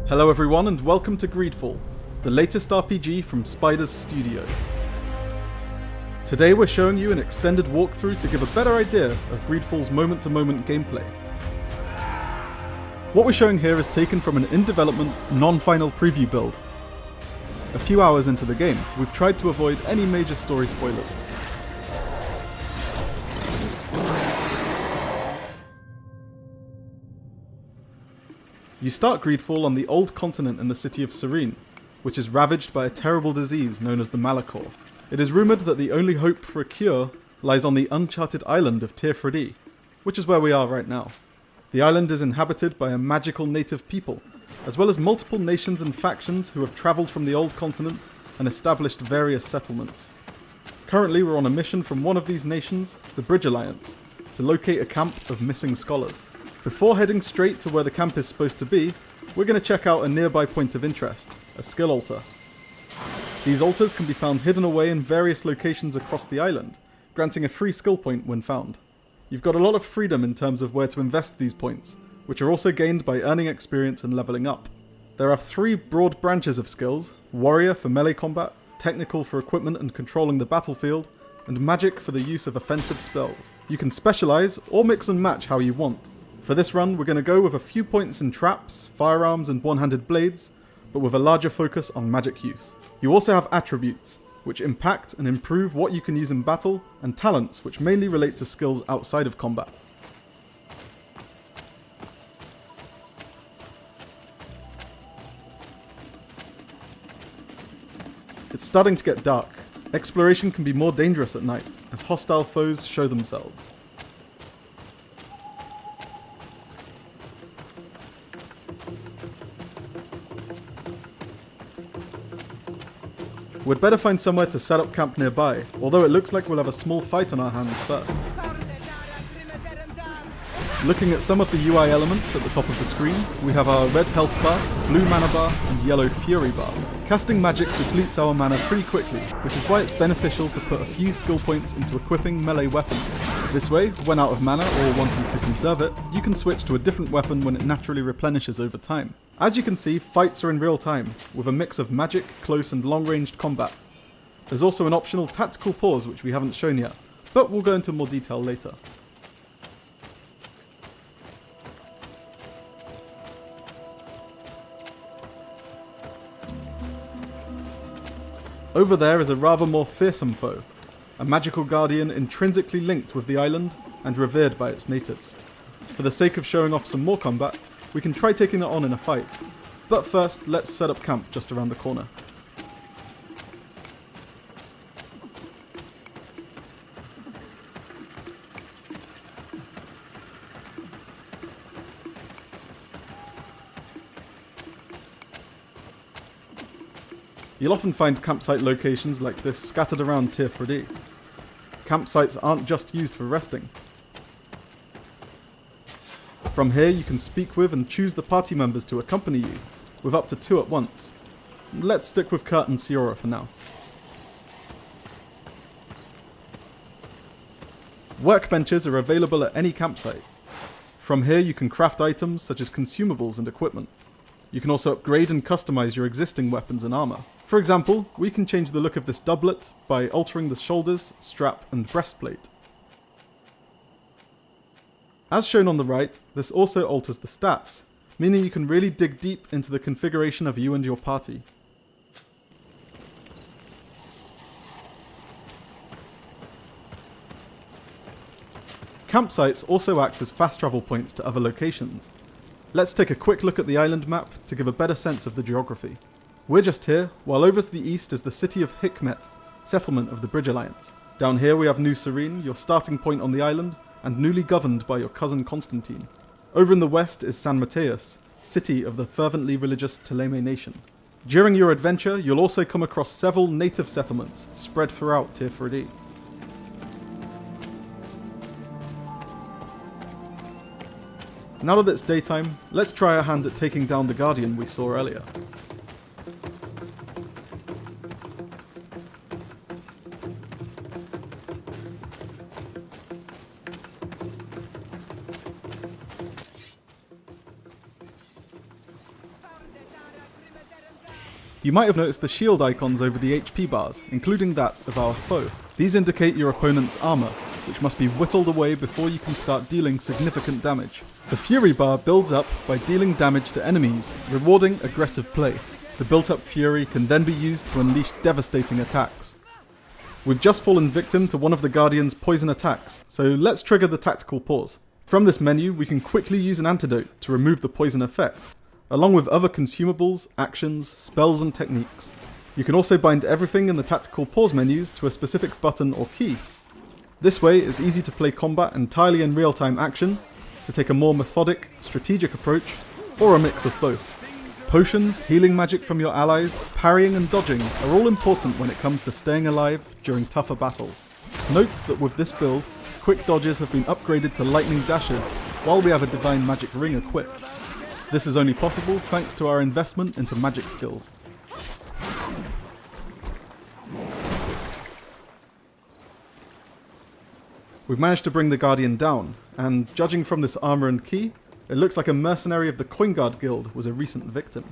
Hello everyone and welcome to GreedFall, the latest RPG from Spider's studio. Today we're showing you an extended walkthrough to give a better idea of GreedFall's moment-to-moment gameplay. What we're showing here is taken from an in-development, non-final preview build. A few hours into the game, we've tried to avoid any major story spoilers. You start GreedFall on the old continent in the city of Serene, which is ravaged by a terrible disease known as the Malachor. It is rumoured that the only hope for a cure lies on the uncharted island of Tirfredi, which is where we are right now. The island is inhabited by a magical native people, as well as multiple nations and factions who have travelled from the old continent and established various settlements. Currently we're on a mission from one of these nations, the Bridge Alliance, to locate a camp of missing scholars. Before heading straight to where the camp is supposed to be, we're going to check out a nearby point of interest, a skill altar. These altars can be found hidden away in various locations across the island, granting a free skill point when found. You've got a lot of freedom in terms of where to invest these points, which are also gained by earning experience and leveling up. There are three broad branches of skills: warrior for melee combat, technical for equipment and controlling the battlefield, and magic for the use of offensive spells. You can specialise or mix and match how you want. For this run, we're going to go with a few points in traps, firearms and one-handed blades, but with a larger focus on magic use. You also have attributes, which impact and improve what you can use in battle, and talents, which mainly relate to skills outside of combat. It's starting to get dark. Exploration can be more dangerous at night, as hostile foes show themselves. We'd better find somewhere to set up camp nearby, although it looks like we'll have a small fight on our hands first. Looking at some of the UI elements at the top of the screen, we have our red health bar, blue mana bar, and yellow fury bar. Casting magic depletes our mana pretty quickly, which is why it's beneficial to put a few skill points into equipping melee weapons. This way, when out of mana or wanting to conserve it, you can switch to a different weapon when it naturally replenishes over time. As you can see, fights are in real time, with a mix of magic, close and long-ranged combat. There's also an optional tactical pause which we haven't shown yet, but we'll go into more detail later. Over there is a rather more fearsome foe, a magical guardian intrinsically linked with the island and revered by its natives. For the sake of showing off some more combat, we can try taking it on in a fight, but first let's set up camp just around the corner. You'll often find campsite locations like this scattered around Tirfredi. Campsites aren't just used for resting. From here you can speak with and choose the party members to accompany you, with up to 2 at once. Let's stick with Kurt and Siora for now. Workbenches are available at any campsite. From here you can craft items such as consumables and equipment. You can also upgrade and customize your existing weapons and armor. For example, we can change the look of this doublet by altering the shoulders, strap and breastplate. As shown on the right, this also alters the stats, meaning you can really dig deep into the configuration of you and your party. Campsites also act as fast travel points to other locations. Let's take a quick look at the island map to give a better sense of the geography. We're just here, while over to the east is the city of Hikmet, settlement of the Bridge Alliance. Down here we have New Serene, your starting point on the island, and newly governed by your cousin Constantine. Over in the west is San Mateus, city of the fervently religious Teleme nation. During your adventure, you'll also come across several native settlements spread throughout Tirfredi. Now that it's daytime, let's try our hand at taking down the Guardian we saw earlier. You might have noticed the shield icons over the HP bars, including that of our foe. These indicate your opponent's armor, which must be whittled away before you can start dealing significant damage. The Fury bar builds up by dealing damage to enemies, rewarding aggressive play. The built-up Fury can then be used to unleash devastating attacks. We've just fallen victim to one of the Guardian's poison attacks, so let's trigger the tactical pause. From this menu, we can quickly use an antidote to remove the poison effect, along with other consumables, actions, spells and techniques. You can also bind everything in the tactical pause menus to a specific button or key. This way it's easy to play combat entirely in real-time action, to take a more methodic, strategic approach, or a mix of both. Potions, healing magic from your allies, parrying and dodging are all important when it comes to staying alive during tougher battles. Note that with this build, quick dodges have been upgraded to lightning dashes, while we have a divine magic ring equipped. This is only possible thanks to our investment into magic skills. We've managed to bring the Guardian down, and judging from this armor and key, it looks like a mercenary of the Coinguard Guild was a recent victim.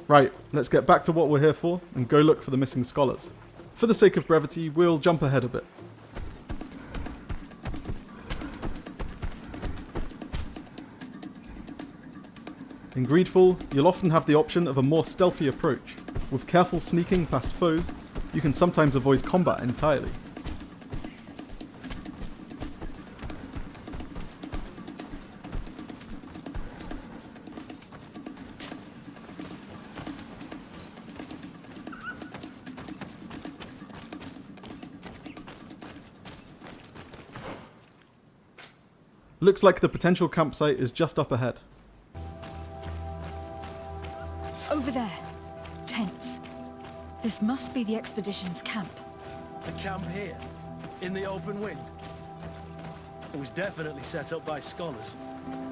Right, let's get back to what we're here for and go look for the missing scholars. For the sake of brevity, we'll jump ahead a bit. In GreedFall, you'll often have the option of a more stealthy approach. With careful sneaking past foes, you can sometimes avoid combat entirely. Looks like the potential campsite is just up ahead. Over there. Tents. This must be the expedition's camp. A camp here? In the open wind? It was definitely set up by scholars.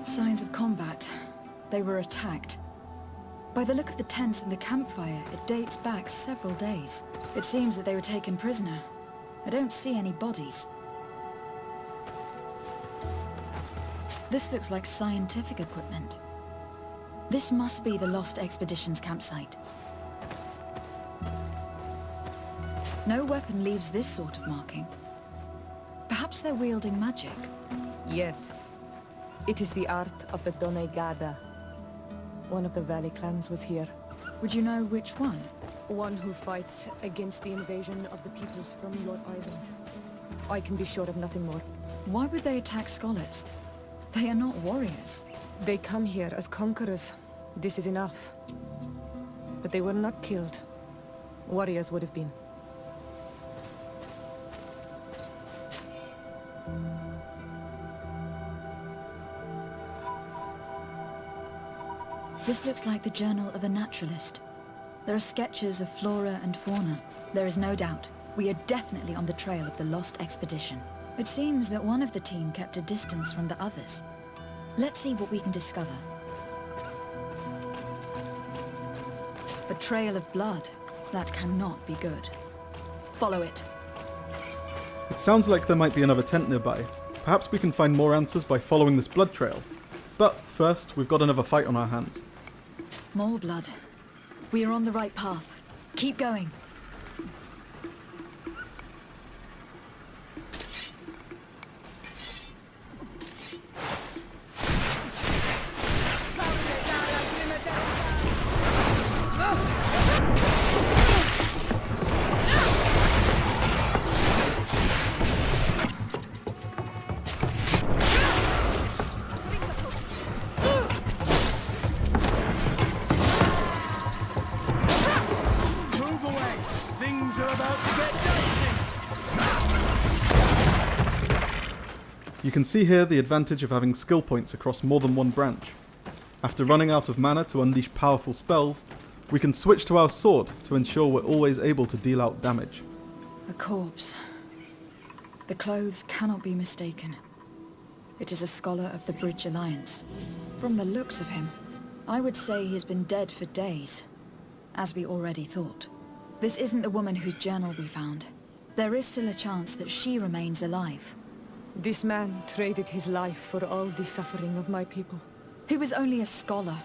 Signs of combat. They were attacked. By the look of the tents and the campfire, it dates back several days. It seems that they were taken prisoner. I don't see any bodies. This looks like scientific equipment. This must be the Lost Expedition's campsite. No weapon leaves this sort of marking. Perhaps they're wielding magic. Yes. It is the art of the Donegada. One of the Valley clans was here. Would you know which one? One who fights against the invasion of the peoples from your island. I can be sure of nothing more. Why would they attack scholars? They are not warriors. They come here as conquerors. This is enough. But they were not killed. Warriors would have been. This looks like the journal of a naturalist. There are sketches of flora and fauna. There is no doubt. We are definitely on the trail of the Lost Expedition. It seems that one of the team kept a distance from the others. Let's see what we can discover. A trail of blood. That cannot be good. Follow it. It sounds like there might be another tent nearby. Perhaps we can find more answers by following this blood trail. But first, we've got another fight on our hands. More blood. We are on the right path. Keep going. You can see here the advantage of having skill points across more than one branch. After running out of mana to unleash powerful spells, we can switch to our sword to ensure we're always able to deal out damage. A corpse. The clothes cannot be mistaken. It is a scholar of the Bridge Alliance. From the looks of him, I would say he has been dead for days, as we already thought. This isn't the woman whose journal we found. There is still a chance that she remains alive. This man traded his life for all the suffering of my people. He was only a scholar,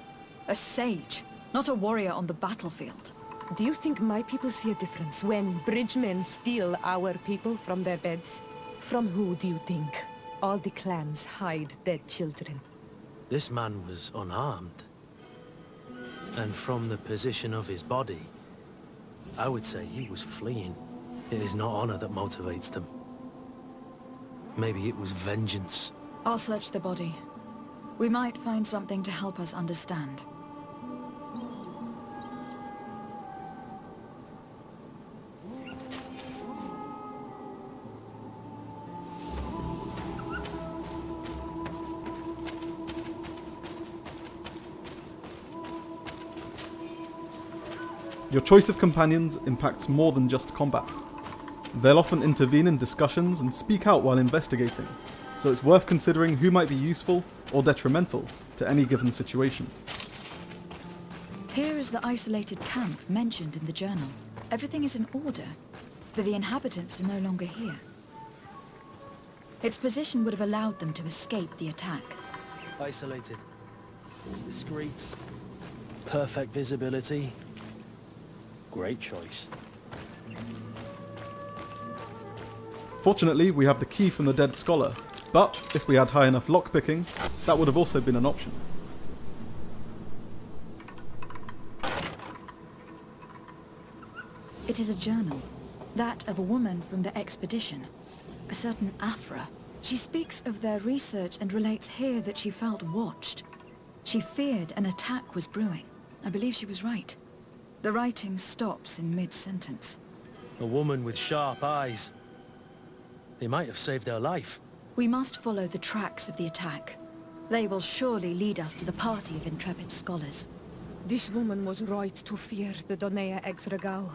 a sage, not a warrior on the battlefield. Do you think my people see a difference when bridgemen steal our people from their beds? From who do you think all the clans hide dead children? This man was unarmed. And from the position of his body, I would say he was fleeing. It is not honor that motivates them. Maybe it was vengeance. I'll search the body. We might find something to help us understand. Your choice of companions impacts more than just combat. They'll often intervene in discussions and speak out while investigating, so it's worth considering who might be useful or detrimental to any given situation. Here is the isolated camp mentioned in the journal. Everything is in order, but the inhabitants are no longer here. Its position would have allowed them to escape the attack. Isolated. Discreet. Perfect visibility. Great choice. Fortunately, we have the key from the dead scholar, but if we had high enough lockpicking, that would have also been an option. It is a journal, that of a woman from the expedition, a certain Afra. She speaks of their research and relates here that she felt watched. She feared an attack was brewing. I believe she was right. The writing stops in mid-sentence. A woman with sharp eyes. They might have saved her life. We must follow the tracks of the attack. They will surely lead us to the party of intrepid scholars. This woman was right to fear the Donea Exregao.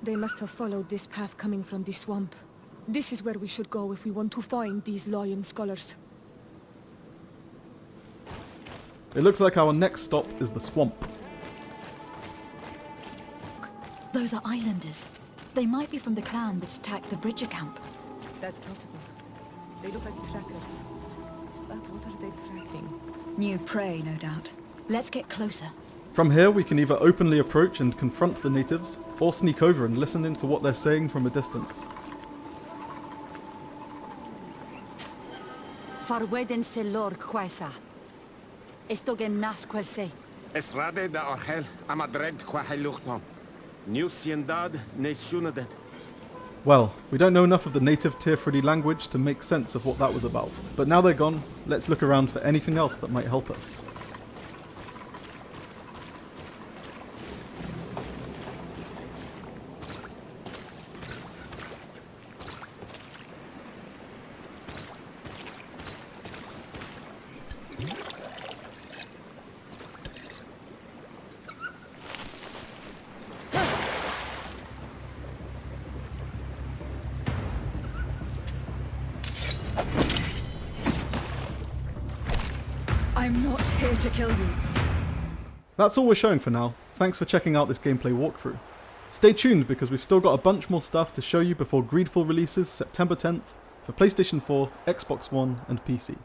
They must have followed this path coming from the swamp. This is where we should go if we want to find these lion scholars. It looks like our next stop is the swamp. Those are islanders. They might be from the clan that attacked the Bridger camp. That's possible. They look like trackers. But what are they tracking? New prey, no doubt. Let's get closer. From here, we can either openly approach and confront the natives, or sneak over and listen in to what they're saying from a distance. Farweden se lor quaisa. Esto gen nas quel se. Esrade da orgel amadred quaheluchnom. New siendad ne sunadet. Well, we don't know enough of the native Tirfridi language to make sense of what that was about, but now they're gone, let's look around for anything else that might help us. I'm not here to kill you. That's all we're showing for now. Thanks for checking out this gameplay walkthrough. Stay tuned because we've still got a bunch more stuff to show you before GreedFall releases September 10th for PlayStation 4, Xbox One and PC.